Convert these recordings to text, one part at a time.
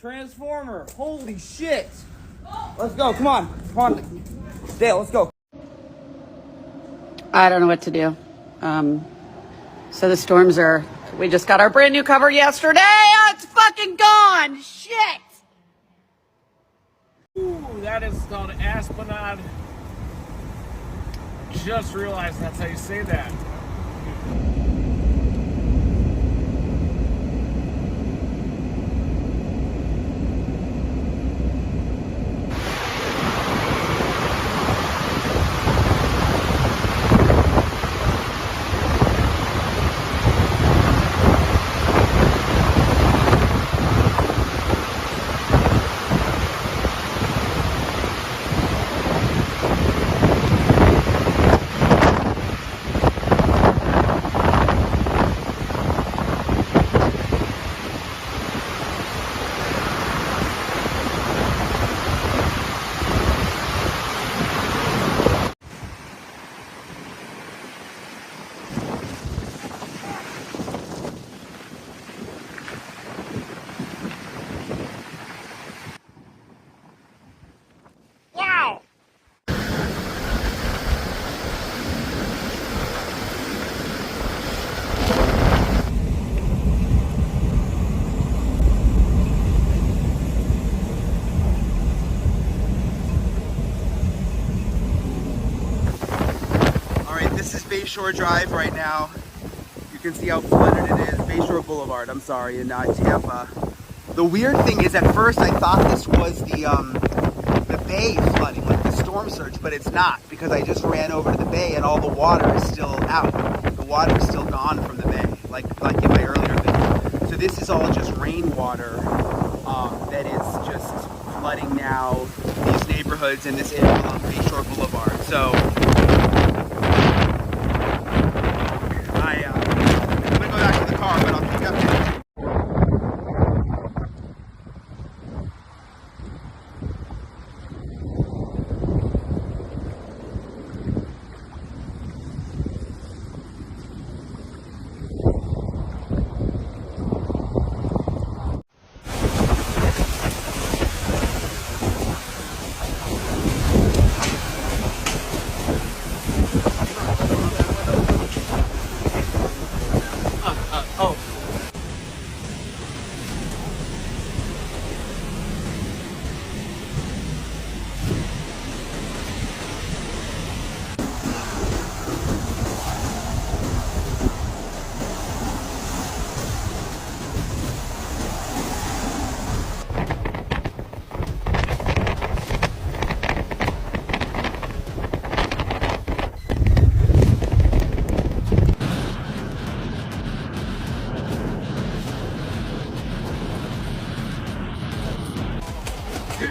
Transformer. Holy shit. Let's go. Come on. Come on. Dale, let's go. I don't know what to do. So the storms we just got our brand new cover yesterday. Oh, it's fucking gone. Shit. Ooh, that is called Esplanade. Just realized that's how you say that. Bayshore Drive right now. You can see how flooded it is. Bayshore Boulevard, I'm sorry, in Tampa. The weird thing is, at first I thought this was the bay flooding, like the storm surge, but it's not, because I just ran over to the bay and all the water is still out. The water is still gone from the bay, like in my earlier video. So this is all just rainwater that is just flooding now these neighborhoods in this area along Bayshore Boulevard. So I'm gonna go back to the car, but I'll keep you updated.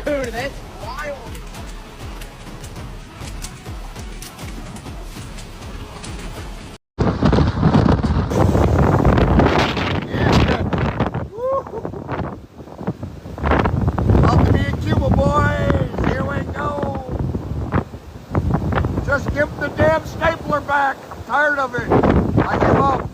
Dude, that's wild. Up to me in Cuba, boys. Here we go. Just give the damn stapler back. I'm tired of it. I give up.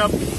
trip.